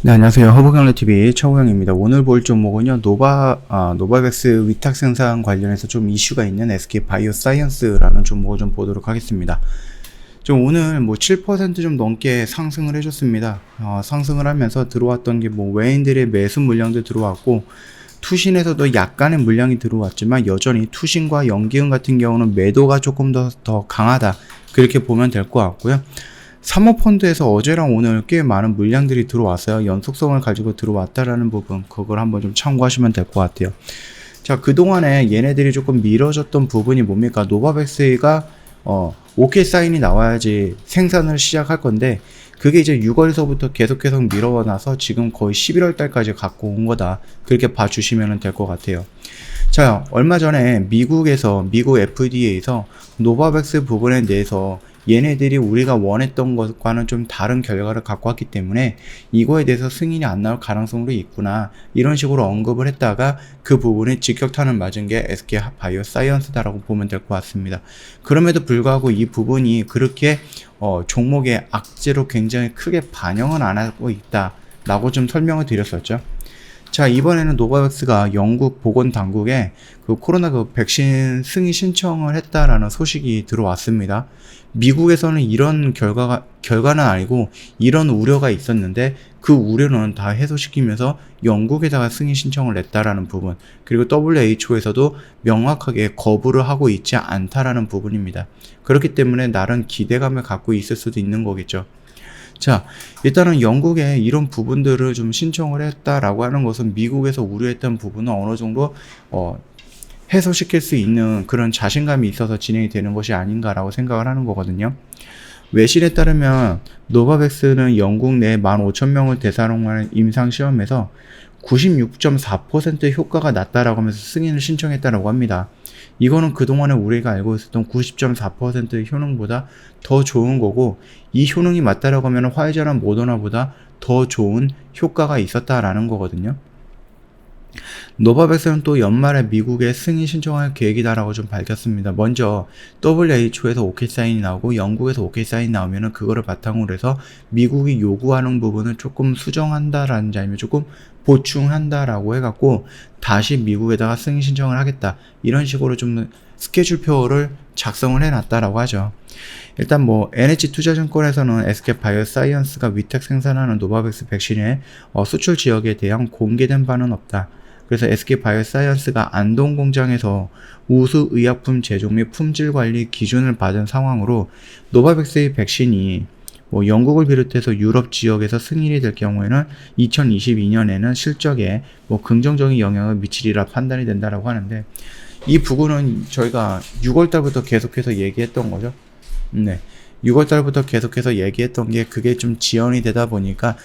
네, 안녕하세요. 허브강래TV 최호영입니다. 오늘 볼 종목은요, 노바백스 위탁 생산 관련해서 좀 이슈가 있는 SK바이오사이언스라는 종목을 좀 보도록 하겠습니다. 좀 오늘 뭐 7% 좀 넘게 상승을 해줬습니다. 상승을 하면서 들어왔던 게 뭐 외인들의 매수 물량도 들어왔고, 투신에서도 약간의 물량이 들어왔지만 여전히 투신과 연기금 같은 경우는 매도가 조금 더 강하다. 그렇게 보면 될 것 같고요. 사모펀드에서 어제랑 오늘 꽤 많은 물량들이 들어왔어요. 연속성을 가지고 들어왔다라는 부분, 그걸 한번 좀 참고하시면 될 것 같아요. 자, 그동안에 얘네들이 조금 미뤄졌던 부분이 뭡니까? 노바백스가 OK 사인이 나와야지 생산을 시작할 건데, 그게 이제 6월서부터 계속해서 미뤄놔서 지금 거의 11월 달까지 갖고 온 거다. 그렇게 봐주시면 될 것 같아요. 자, 얼마 전에 미국 FDA에서 노바백스 부분에 대해서 얘네들이 우리가 원했던 것과는 좀 다른 결과를 갖고 왔기 때문에 이거에 대해서 승인이 안 나올 가능성도 있구나, 이런 식으로 언급을 했다가 그 부분에 직격탄을 맞은 게 SK바이오사이언스다라고 보면 될 것 같습니다. 그럼에도 불구하고 이 부분이 그렇게 종목의 악재로 굉장히 크게 반영은 안 하고 있다 라고 좀 설명을 드렸었죠. 자, 이번에는 노바백스가 영국 보건당국에 그 코로나 백신 승인 신청을 했다라는 소식이 들어왔습니다. 미국에서는 이런 결과는 아니고 이런 우려가 있었는데 그 우려는 다 해소시키면서 영국에다가 승인 신청을 냈다라는 부분, 그리고 WHO에서도 명확하게 거부를 하고 있지 않다라는 부분입니다. 그렇기 때문에 나름 기대감을 갖고 있을 수도 있는 거겠죠. 자, 일단은 영국에 이런 부분들을 좀 신청을 했다라고 하는 것은 미국에서 우려했던 부분은 어느 정도 해소시킬 수 있는 그런 자신감이 있어서 진행이 되는 것이 아닌가라고 생각을 하는 거거든요. 외신에 따르면 노바백스는 영국 내 15,000명을 대상으로 하는 임상시험에서 96.4% 효과가 났다라고 하면서 승인을 신청했다라고 합니다. 이거는 그동안에 우리가 알고 있었던 90.4%의 효능보다 더 좋은 거고, 이 효능이 맞다라고 하면 화이자나 모더나보다 더 좋은 효과가 있었다라는 거거든요. 노바백스는 또 연말에 미국에 승인 신청할 계획이다라고 좀 밝혔습니다. 먼저 WHO에서 OK 사인이 나오고 영국에서 OK 사인이 나오면은 그거를 바탕으로 해서 미국이 요구하는 부분을 조금 수정한다라는지 아니면 조금 보충한다라고 해갖고 다시 미국에다가 승인 신청을 하겠다, 이런 식으로 좀 스케줄표를 작성을 해놨다라고 하죠. 일단 뭐 NH투자증권에서는 SK바이오사이언스가 위탁 생산하는 노바백스 백신의 수출 지역에 대한 공개된 바는 없다. 그래서 SK바이오사이언스가 안동 공장에서 우수 의약품 제조 및 품질 관리 기준을 받은 상황으로 노바백스의 백신이 뭐 영국을 비롯해서 유럽 지역에서 승인이 될 경우에는 2022년에는 실적에 뭐 긍정적인 영향을 미치리라 판단이 된다라고 하는데, 이 부분은 저희가 6월 달부터 계속해서 얘기했던 거죠. 네. 6월 달부터 계속해서 얘기했던 게 그게 좀 지연이 되다 보니까,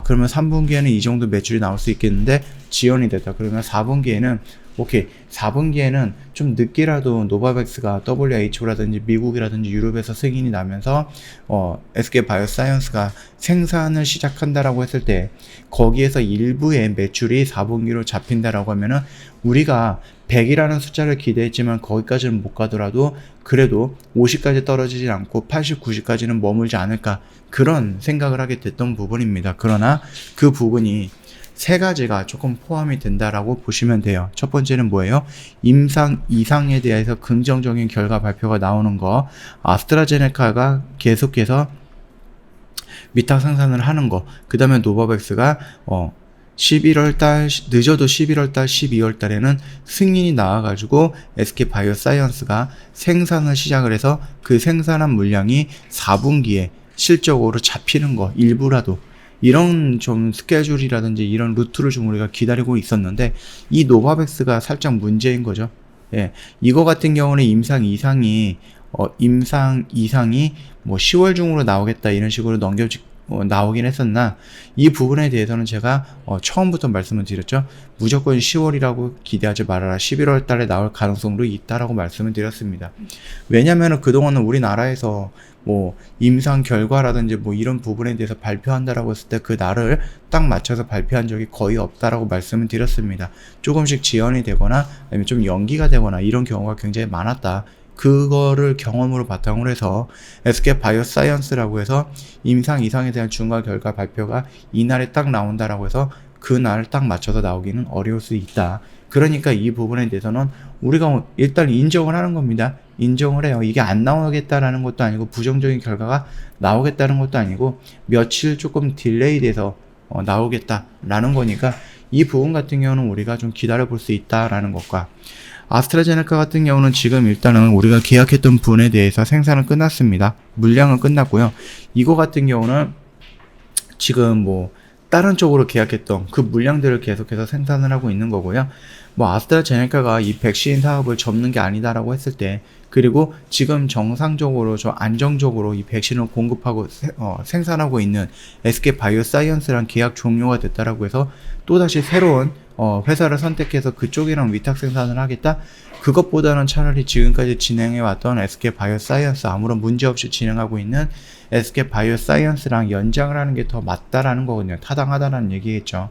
그러면 3분기에는 이 정도 매출이 나올 수 있겠는데 지연이 됐다. 그러면 4분기에는 오케이, 4분기에는 좀 늦게라도 노바백스가 WHO라든지 미국이라든지 유럽에서 승인이 나면서 SK바이오사이언스가 생산을 시작한다라고 했을 때 거기에서 일부의 매출이 4분기로 잡힌다라고 하면은 우리가 100이라는 숫자를 기대했지만 거기까지는 못 가더라도 그래도 50까지 떨어지지 않고 80, 90까지는 머물지 않을까, 그런 생각을 하게 됐던 부분입니다. 그러나 그 부분이 세 가지가 조금 포함이 된다라고 보시면 돼요. 첫 번째는 뭐예요? 임상 이상에 대해서 긍정적인 결과 발표가 나오는 거, 아스트라제네카가 계속해서 위탁 생산을 하는 거, 그 다음에 노바백스가 11월달, 늦어도 11월달, 12월달에는 승인이 나와가지고 SK바이오사이언스가 생산을 시작을 해서 그 생산한 물량이 4분기에 실적으로 잡히는 거, 일부라도. 이런 좀 스케줄이라든지 이런 루트를 좀 우리가 기다리고 있었는데, 이 노바백스가 살짝 문제인 거죠. 예, 이거 같은 경우는 임상 이상이 뭐 10월 중으로 나오겠다, 이런 식으로 나오긴 했었나, 이 부분에 대해서는 제가 처음부터 말씀을 드렸죠. 무조건 10월이라고 기대하지 말아라, 11월 달에 나올 가능성도 있다라고 말씀을 드렸습니다. 왜냐면은 그동안은 우리나라에서 뭐 임상 결과라든지 뭐 이런 부분에 대해서 발표한다라고 했을 때 그 날을 딱 맞춰서 발표한 적이 거의 없다라고 말씀을 드렸습니다. 조금씩 지연이 되거나 아니면 좀 연기가 되거나 이런 경우가 굉장히 많았다, 그거를 경험으로 바탕으로 해서 SK 바이오사이언스라고 해서 임상 이상에 대한 중간 결과 발표가 이날에 딱 나온다라고 해서 그날 딱 맞춰서 나오기는 어려울 수 있다. 그러니까 이 부분에 대해서는 우리가 일단 인정을 하는 겁니다. 인정을 해요. 이게 안 나오겠다라는 것도 아니고 부정적인 결과가 나오겠다는 것도 아니고 며칠 조금 딜레이 돼서 나오겠다라는 거니까 이 부분 같은 경우는 우리가 좀 기다려 볼 수 있다라는 것과 아스트라제네카 같은 경우는 지금 일단은 우리가 계약했던 분에 대해서 생산은 끝났습니다. 물량은 끝났고요. 이거 같은 경우는 지금 뭐 다른 쪽으로 계약했던 그 물량들을 계속해서 생산을 하고 있는 거고요. 뭐 아스트라제네카가 이 백신 사업을 접는 게 아니다라고 했을 때, 그리고 지금 정상적으로 좀 안정적으로 이 백신을 공급하고 생산하고 있는 SK 바이오사이언스랑 계약 종료가 됐다라고 해서 또다시 새로운 회사를 선택해서 그쪽이랑 위탁 생산을 하겠다? 그것보다는 차라리 지금까지 진행해왔던 SK 바이오사이언스 아무런 문제 없이 진행하고 있는 SK 바이오사이언스랑 연장을 하는 게 더 맞다라는 거거든요. 타당하다라는 얘기겠죠.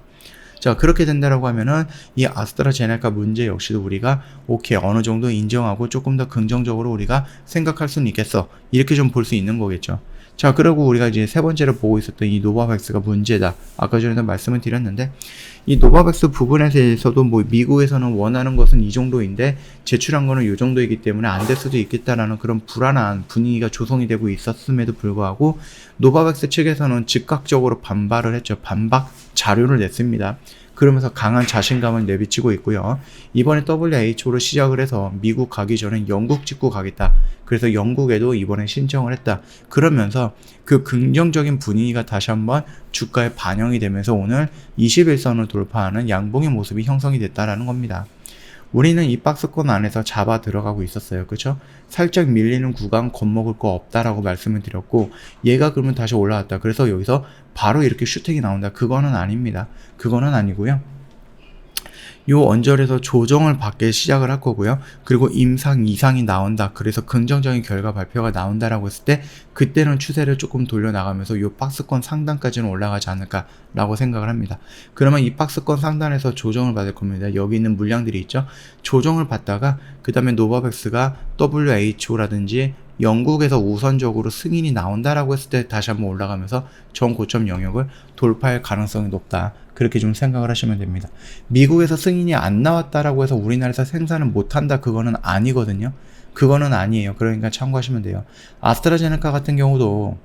자, 그렇게 된다라고 하면은 이 아스트라제네카 문제 역시도 우리가 오케이, 어느 정도 인정하고 조금 더 긍정적으로 우리가 생각할 수는 있겠어. 이렇게 좀 볼 수 있는 거겠죠. 자, 그리고 우리가 이제 세 번째로 보고 있었던 이 노바백스가 문제다. 아까 전에도 말씀을 드렸는데, 이 노바백스 부분에서도 뭐 미국에서는 원하는 것은 이 정도인데 제출한 거는 이 정도이기 때문에 안 될 수도 있겠다라는 그런 불안한 분위기가 조성이 되고 있었음에도 불구하고 노바백스 측에서는 즉각적으로 반발을 했죠. 반박 자료를 냈습니다. 그러면서 강한 자신감을 내비치고 있고요. 이번에 WHO로 시작을 해서 미국 가기 전에 영국 찍고 가겠다. 그래서 영국에도 이번에 신청을 했다. 그러면서 그 긍정적인 분위기가 다시 한번 주가에 반영이 되면서 오늘 21선을 돌파하는 양봉의 모습이 형성이 됐다라는 겁니다. 우리는 이 박스권 안에서 잡아 들어가고 있었어요. 그쵸? 살짝 밀리는 구간 겁먹을 거 없다라고 말씀을 드렸고, 얘가 그러면 다시 올라왔다. 그래서 여기서 바로 이렇게 슈팅이 나온다. 그거는 아닙니다. 그거는 아니고요. 요 언저리에서 조정을 받기 시작을 할 거고요. 그리고 임상 이상이 나온다. 그래서 긍정적인 결과 발표가 나온다라고 했을 때 그때는 추세를 조금 돌려나가면서 요 박스권 상단까지는 올라가지 않을까라고 생각을 합니다. 그러면 이 박스권 상단에서 조정을 받을 겁니다. 여기 있는 물량들이 있죠. 조정을 받다가 그 다음에 노바백스가 WHO라든지 영국에서 우선적으로 승인이 나온다라고 했을 때 다시 한번 올라가면서 전고점 영역을 돌파할 가능성이 높다. 그렇게 좀 생각을 하시면 됩니다. 미국에서 승인이 안 나왔다라고 해서 우리나라에서 생산을 못한다, 그거는 아니거든요. 그거는 아니에요. 그러니까 참고하시면 돼요. 아스트라제네카 같은 경우도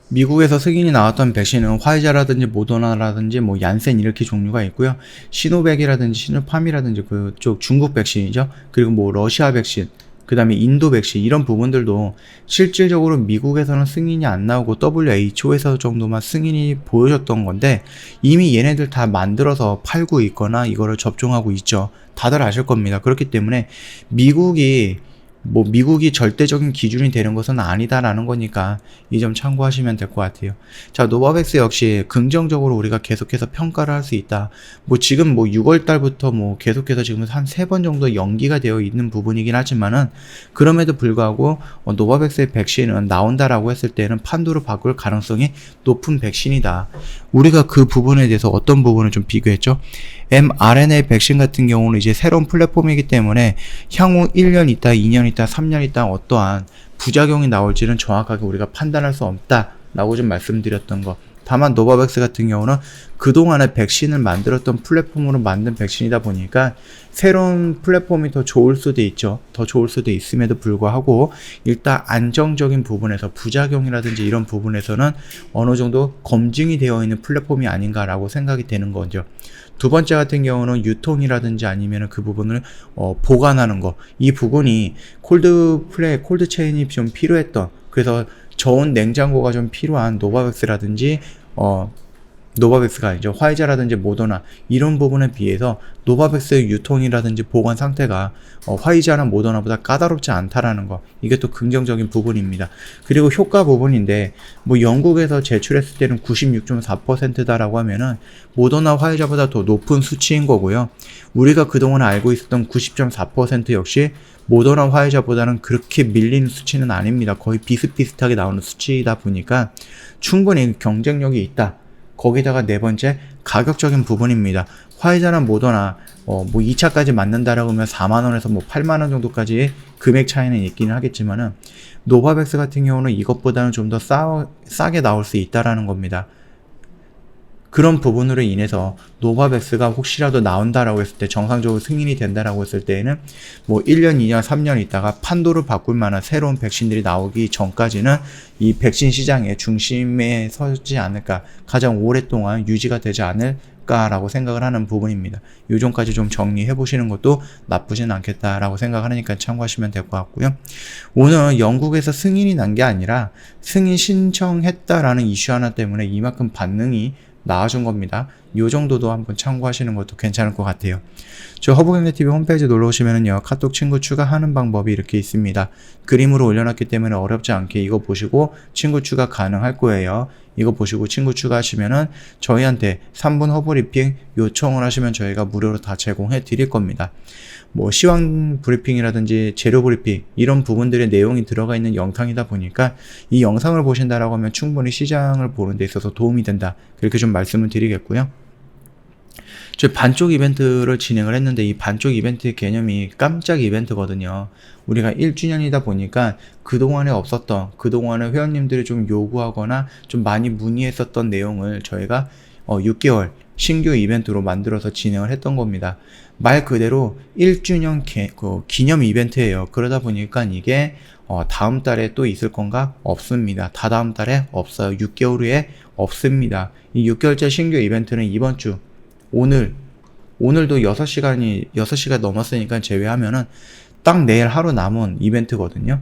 미국에서 승인이 나왔던 백신은 화이자라든지 모더나라든지 뭐 얀센 이렇게 종류가 있고요. 시노백이라든지 시노팜이라든지 그쪽 중국 백신이죠. 그리고 뭐 러시아 백신, 그 다음에 인도 백신, 이런 부분들도 실질적으로 미국에서는 승인이 안 나오고 WHO에서 정도만 승인이 보여줬던 건데 이미 얘네들 다 만들어서 팔고 있거나 이거를 접종하고 있죠. 다들 아실 겁니다. 그렇기 때문에 미국이 절대적인 기준이 되는 것은 아니다라는 거니까 이 점 참고하시면 될 것 같아요. 자, 노바백스 역시 긍정적으로 우리가 계속해서 평가를 할 수 있다. 지금 6월 달부터 계속해서 지금 한 3번 정도 연기가 되어 있는 부분이긴 하지만은 그럼에도 불구하고 노바백스의 백신은 나온다라고 했을 때는 판도를 바꿀 가능성이 높은 백신이다. 우리가 그 부분에 대해서 어떤 부분을 좀 비교했죠? mRNA 백신 같은 경우는 이제 새로운 플랫폼이기 때문에 향후 1년 있다, 2년 있다, 3년 있다 어떠한 부작용이 나올지는 정확하게 우리가 판단할 수 없다라고 좀 말씀드렸던 거. 다만 노바백스 같은 경우는 그동안에 백신을 만들었던 플랫폼으로 만든 백신이다 보니까 새로운 플랫폼이 더 좋을 수도 있죠. 더 좋을 수도 있음에도 불구하고 일단 안정적인 부분에서 부작용이라든지 이런 부분에서는 어느 정도 검증이 되어 있는 플랫폼이 아닌가라고 생각이 되는 거죠. 두 번째 같은 경우는 유통이라든지 아니면 그 부분을 보관하는 거. 이 부분이 콜드 체인이 좀 필요했던, 그래서 저온 냉장고가 좀 필요한 노바백스라든지 노바백스가 아니죠. 화이자라든지 모더나 이런 부분에 비해서 노바백스의 유통이라든지 보관 상태가 화이자나 모더나보다 까다롭지 않다라는 거. 이게 또 긍정적인 부분입니다. 그리고 효과 부분인데 영국에서 제출했을 때는 96.4%다라고 하면은 모더나 화이자보다 더 높은 수치인 거고요. 우리가 그동안 알고 있었던 90.4% 역시 모더나 화이자보다는 그렇게 밀리는 수치는 아닙니다. 거의 비슷비슷하게 나오는 수치이다 보니까 충분히 경쟁력이 있다. 거기다가 네 번째, 가격적인 부분입니다. 화이자나 모더나 뭐 2차까지 맞는다라고 하면 4만원에서 뭐 8만원 정도까지 금액 차이는 있기는 하겠지만은 노바백스 같은 경우는 이것보다는 좀 더 싸게 나올 수 있다라는 겁니다. 그런 부분으로 인해서 노바백스가 혹시라도 나온다라고 했을 때, 정상적으로 승인이 된다라고 했을 때에는 뭐 1년, 2년, 3년 있다가 판도를 바꿀 만한 새로운 백신들이 나오기 전까지는 이 백신 시장의 중심에 서지 않을까, 가장 오랫동안 유지가 되지 않을까라고 생각을 하는 부분입니다. 요 점까지 좀 정리해 보시는 것도 나쁘진 않겠다라고 생각하니까 참고하시면 될 것 같고요. 오늘 영국에서 승인이 난 게 아니라 승인 신청했다라는 이슈 하나 때문에 이만큼 반응이 나와준 겁니다. 요 정도도 한번 참고하시는 것도 괜찮을 것 같아요. 저 허브경제TV 홈페이지 놀러 오시면은요, 카톡 친구 추가하는 방법이 이렇게 있습니다. 그림으로 올려놨기 때문에 어렵지 않게 이거 보시고 친구 추가 가능할 거예요. 이거 보시고 친구 추가하시면은 저희한테 3분 허브리핑 요청을 하시면 저희가 무료로 다 제공해 드릴 겁니다. 뭐 시황 브리핑이라든지 재료 브리핑 이런 부분들의 내용이 들어가 있는 영상이다 보니까 이 영상을 보신다라고 하면 충분히 시장을 보는 데 있어서 도움이 된다, 그렇게 좀 말씀을 드리겠고요. 저희 반쪽 이벤트를 진행을 했는데 이 반쪽 이벤트의 개념이 깜짝 이벤트거든요. 우리가 1주년이다 보니까 그동안에 없었던, 그동안에 회원님들이 좀 요구하거나 좀 많이 문의했었던 내용을 저희가 6개월 신규 이벤트로 만들어서 진행을 했던 겁니다. 말 그대로 1주년 기념 이벤트예요. 그러다 보니까 이게 다음 달에 또 있을 건가? 없습니다. 다다음 달에 없어요. 6개월 후에 없습니다. 이 6개월째 신규 이벤트는 이번 주 오늘도 6시간 넘었으니까 제외하면은 딱 내일 하루 남은 이벤트거든요.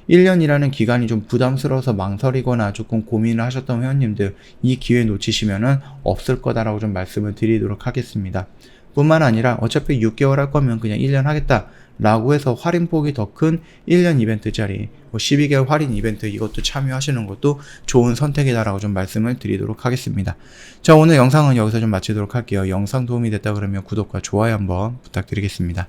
1년이라는 기간이 좀 부담스러워서 망설이거나 조금 고민을 하셨던 회원님들, 이 기회 놓치시면은 없을 거다라고 좀 말씀을 드리도록 하겠습니다. 뿐만 아니라 어차피 6개월 할 거면 그냥 1년 하겠다 라고 해서 할인폭이 더 큰 1년 이벤트짜리 12개월 할인 이벤트, 이것도 참여하시는 것도 좋은 선택이다라고 좀 말씀을 드리도록 하겠습니다. 자, 오늘 영상은 여기서 좀 마치도록 할게요. 영상 도움이 됐다 그러면 구독과 좋아요 한번 부탁드리겠습니다.